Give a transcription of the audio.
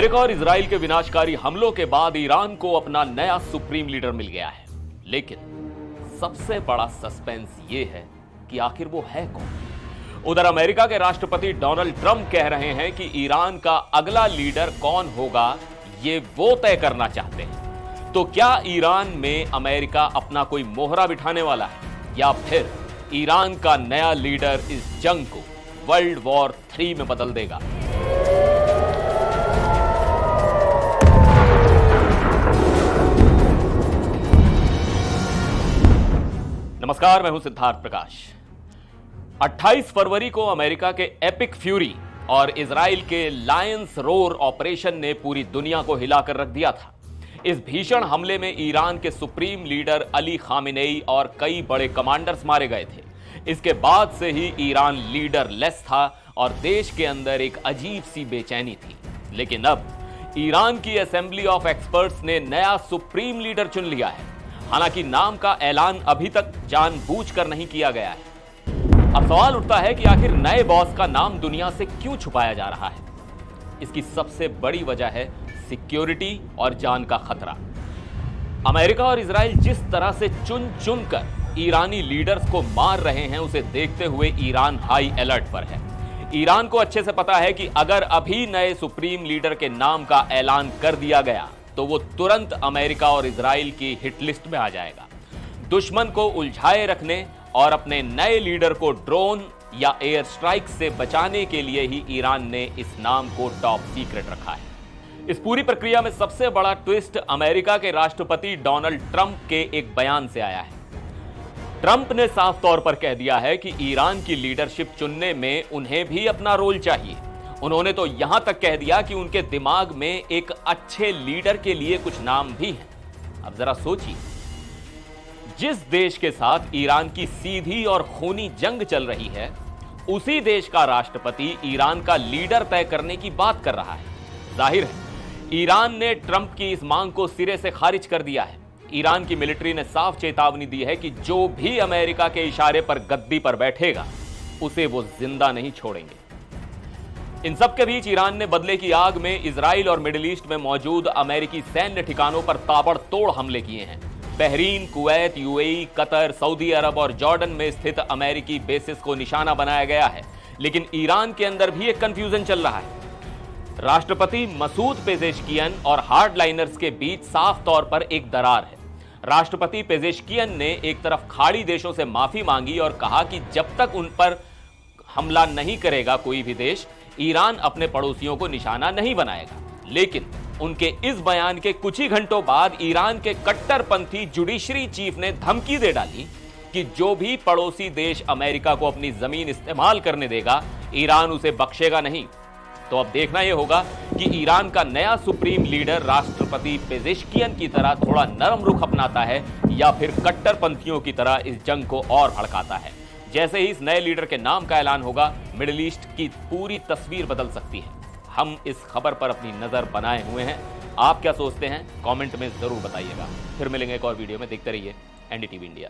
America और Israel के विनाशकारी हमलों के बाद ईरान को अपना नया सुप्रीम लीडर मिल गया है, लेकिन सबसे बड़ा सस्पेंस ये है कि आखिर वो है कौन। उधर अमेरिका के राष्ट्रपति डोनाल्ड ट्रंप कह रहे हैं कि ईरान का अगला लीडर कौन होगा ये वो तय करना चाहते हैं। तो क्या ईरान में अमेरिका अपना कोई मोहरा बिठाने वाला है, या फिर ईरान का नया लीडर इस जंग को वर्ल्ड वॉर 3 में बदल देगा? नमस्कार, मैं हूं सिद्धार्थ प्रकाश। 28 फरवरी को अमेरिका के एपिक फ्यूरी और इजराइल के लायंस रोर ऑपरेशन ने पूरी दुनिया को हिलाकर रख दिया था। इस भीषण हमले में ईरान के सुप्रीम लीडर अली खामेनेई और कई बड़े कमांडर्स मारे गए थे। इसके बाद से ही ईरान लीडरलेस था और देश के अंदर एक अजीब सी बेचैनी थी। लेकिन अब ईरान की असेंबली ऑफ एक्सपर्ट्स ने नया सुप्रीम लीडर चुन लिया है। हालांकि नाम का ऐलान अभी तक जानबूझकर नहीं किया गया है। अब सवाल उठता है कि आखिर नए बॉस का नाम दुनिया से क्यों छुपाया जा रहा है। इसकी सबसे बड़ी वजह है सिक्योरिटी और जान का खतरा। अमेरिका और इजराइल जिस तरह से चुन चुनकर ईरानी लीडर्स को मार रहे हैं, उसे देखते हुए ईरान हाई अलर्ट पर है। ईरान को अच्छे से पता है कि अगर अभी नए सुप्रीम लीडर के नाम का ऐलान कर दिया गया तो वो तुरंत अमेरिका और इजराइल की हिट लिस्ट में आ जाएगा। दुश्मन को उलझाए रखने और अपने नए लीडर को ड्रोन या एयर स्ट्राइक से बचाने के लिए ही ईरान ने इस नाम को टॉप सीक्रेट रखा है। इस पूरी प्रक्रिया में सबसे बड़ा ट्विस्ट अमेरिका के राष्ट्रपति डोनाल्ड ट्रंप के एक बयान से आया है। ट्रंप ने साफ तौर पर कह दिया है कि ईरान की लीडरशिप चुनने में उन्हें भी अपना रोल चाहिए। उन्होंने तो यहां तक कह दिया कि उनके दिमाग में एक अच्छे लीडर के लिए कुछ नाम भी हैं। अब जरा सोचिए, जिस देश के साथ ईरान की सीधी और खूनी जंग चल रही है, उसी देश का राष्ट्रपति ईरान का लीडर तय करने की बात कर रहा है। जाहिर है ईरान ने ट्रंप की इस मांग को सिरे से खारिज कर दिया है। ईरान की मिलिट्री ने साफ चेतावनी दी है कि जो भी अमेरिका के इशारे पर गद्दी पर बैठेगा उसे वो जिंदा नहीं छोड़ेंगे। इन सब के बीच ईरान ने बदले की आग में इजराइल और मिडिल ईस्ट में मौजूद अमेरिकी सैन्य ठिकानों पर ताबड़तोड़ हमले किए हैं। Bahrain, Kuwait, UAE, Qatar, Saudi Arab और जॉर्डन में स्थित अमेरिकी बेसिस को निशाना बनाया गया है। लेकिन ईरान के अंदर भी एक कंफ्यूजन चल रहा है। राष्ट्रपति मसूद पेजेश्कियन और हार्डलाइनर्स के बीच साफ तौर पर एक दरार है। राष्ट्रपति पेजेश्कियन ने एक तरफ खाड़ी देशों से माफी मांगी और कहा कि जब तक उन पर हमला नहीं करेगा कोई भी देश, ईरान अपने पड़ोसियों को निशाना नहीं बनाएगा। लेकिन उनके इस बयान के कुछ ही घंटों बाद ईरान के कट्टरपंथी जुडिशरी चीफ ने धमकी दे डाली कि जो भी पड़ोसी देश अमेरिका को अपनी जमीन इस्तेमाल करने देगा, ईरान उसे बख्शेगा नहीं। तो अब देखना यह होगा कि ईरान का नया सुप्रीम लीडर राष्ट्रपति पेजेश्कियन की तरह थोड़ा नरम रुख अपनाता है या फिर कट्टरपंथियों की तरह इस जंग को और भड़काता है। जैसे ही इस नए लीडर के नाम का ऐलान होगा, मिडिल ईस्ट की पूरी तस्वीर बदल सकती है। हम इस खबर पर अपनी नजर बनाए हुए हैं। आप क्या सोचते हैं, कमेंट में जरूर बताइएगा। फिर मिलेंगे एक और वीडियो में। देखते रहिए एनडीटीवी इंडिया।